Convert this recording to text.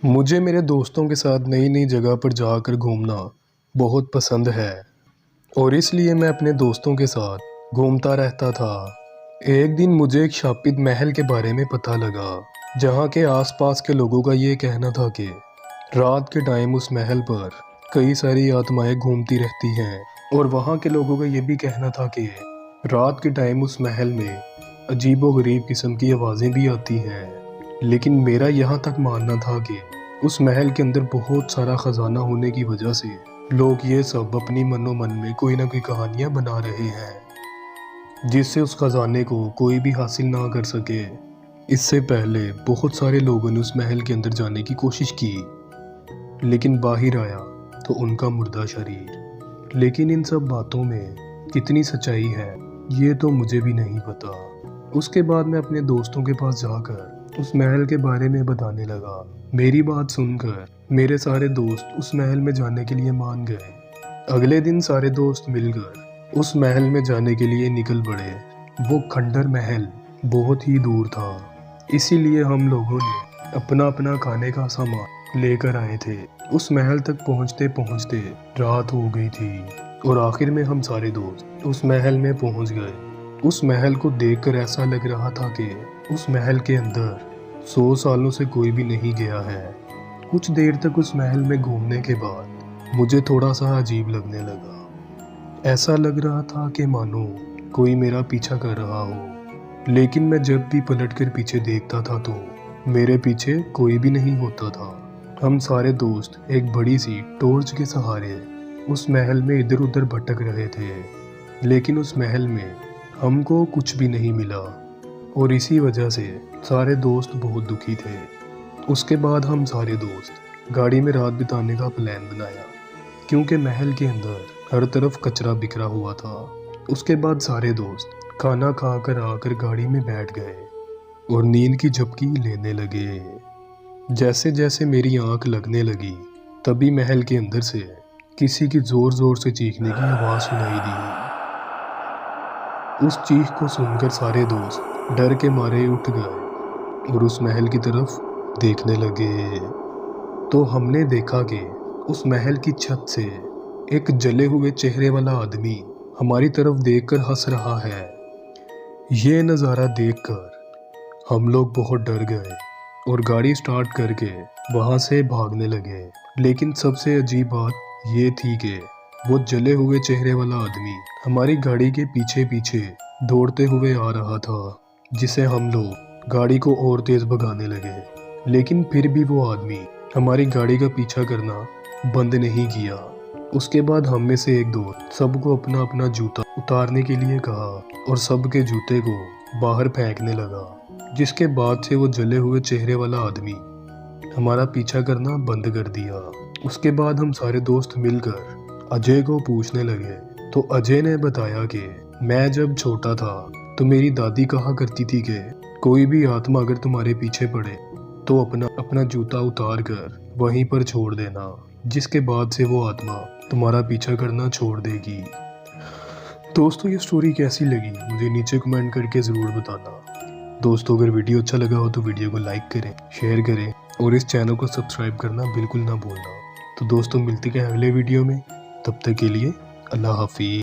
मुझे मेरे दोस्तों के साथ नई नई जगह पर जाकर घूमना बहुत पसंद है और इसलिए मैं अपने दोस्तों के साथ घूमता रहता था। एक दिन मुझे एक शापित महल के बारे में पता लगा, जहाँ के आसपास के लोगों का ये कहना था कि रात के टाइम उस महल पर कई सारी आत्माएं घूमती रहती हैं और वहाँ के लोगों का ये भी कहना था कि रात के टाइम उस महल में अजीबोगरीब किस्म की आवाज़ें भी आती हैं। लेकिन मेरा यहाँ तक मानना था कि उस महल के अंदर बहुत सारा ख़जाना होने की वजह से लोग ये सब अपनी मनो मन में कोई ना कोई कहानियाँ बना रहे हैं, जिससे उस ख़जाने को कोई भी हासिल ना कर सके। इससे पहले बहुत सारे लोगों ने उस महल के अंदर जाने की कोशिश की, लेकिन बाहर आया तो उनका मुर्दा शरीर। लेकिन इन सब बातों में कितनी सच्चाई है ये तो मुझे भी नहीं पता। उसके बाद मैं अपने दोस्तों के पास जाकर उस महल के बारे में बताने लगा। मेरी बात सुनकर मेरे सारे दोस्त उस महल में जाने के लिए मान गए। अगले दिन सारे दोस्त मिलकर उस महल में जाने के लिए निकल पड़े। वो खंडर महल बहुत ही दूर था, इसीलिए हम लोगों ने अपना अपना खाने का सामान लेकर आए थे। उस महल तक पहुंचते पहुंचते रात हो गई थी और आखिर में हम सारे दोस्त उस महल में पहुंच गए। उस महल को देखकर ऐसा लग रहा था कि उस महल के अंदर 100 सालों से कोई भी नहीं गया है। कुछ देर तक उस महल में घूमने के बाद मुझे थोड़ा सा अजीब लगने लगा। ऐसा लग रहा था कि मानो कोई मेरा पीछा कर रहा हो, लेकिन मैं जब भी पलटकर पीछे देखता था तो मेरे पीछे कोई भी नहीं होता था। हम सारे दोस्त एक बड़ी सी टॉर्च के सहारे उस महल में इधर उधर भटक रहे थे, लेकिन उस महल में हमको कुछ भी नहीं मिला और इसी वजह से सारे दोस्त बहुत दुखी थे। उसके बाद हम सारे दोस्त गाड़ी में रात बिताने का प्लान बनाया, क्योंकि महल के अंदर हर तरफ कचरा बिखरा हुआ था। उसके बाद सारे दोस्त खाना खाकर आकर गाड़ी में बैठ गए और नींद की झपकी लेने लगे। जैसे जैसे मेरी आंख लगने लगी, तभी महल के अंदर से किसी की जोर जोर से चीखने की आवाज़ सुनाई दी। उस चीख को सुनकर सारे दोस्त डर के मारे उठ गए और उस महल की तरफ देखने लगे। तो हमने देखा कि उस महल की छत से एक जले हुए चेहरे वाला आदमी हमारी तरफ देखकर हंस रहा है। ये नज़ारा देखकर हम लोग बहुत डर गए और गाड़ी स्टार्ट करके वहाँ से भागने लगे। लेकिन सबसे अजीब बात ये थी कि वो जले हुए चेहरे वाला आदमी हमारी गाड़ी के पीछे पीछे दौड़ते हुए आ रहा था, जिसे हम लोग गाड़ी को और तेज भगाने लगे। लेकिन फिर भी वो आदमी हमारी गाड़ी का पीछा करना बंद नहीं किया। उसके बाद हम में से एक दोस्त सबको अपना अपना जूता उतारने के लिए कहा और सबके जूते को बाहर फेंकने लगा, जिसके बाद से वो जले हुए चेहरे वाला आदमी हमारा पीछा करना बंद कर दिया। उसके बाद हम सारे दोस्त मिलकर अजय को पूछने लगे, तो अजय ने बताया कि मैं जब छोटा था तो मेरी दादी कहा करती थी कि कोई भी आत्मा अगर तुम्हारे पीछे पड़े तो अपना जूता उतार कर वहीं पर छोड़ देना, जिसके बाद से वो आत्मा तुम्हारा पीछा करना छोड़ देगी। दोस्तों, ये स्टोरी कैसी लगी मुझे नीचे कमेंट करके ज़रूर बताना। दोस्तों, अगर वीडियो अच्छा लगा हो तो वीडियो को लाइक करें, शेयर करें और इस चैनल को सब्सक्राइब करना बिल्कुल ना भूलना। तो दोस्तों, मिलते हैं अगले वीडियो में। तब तक के लिए अल्लाह हाफिज़।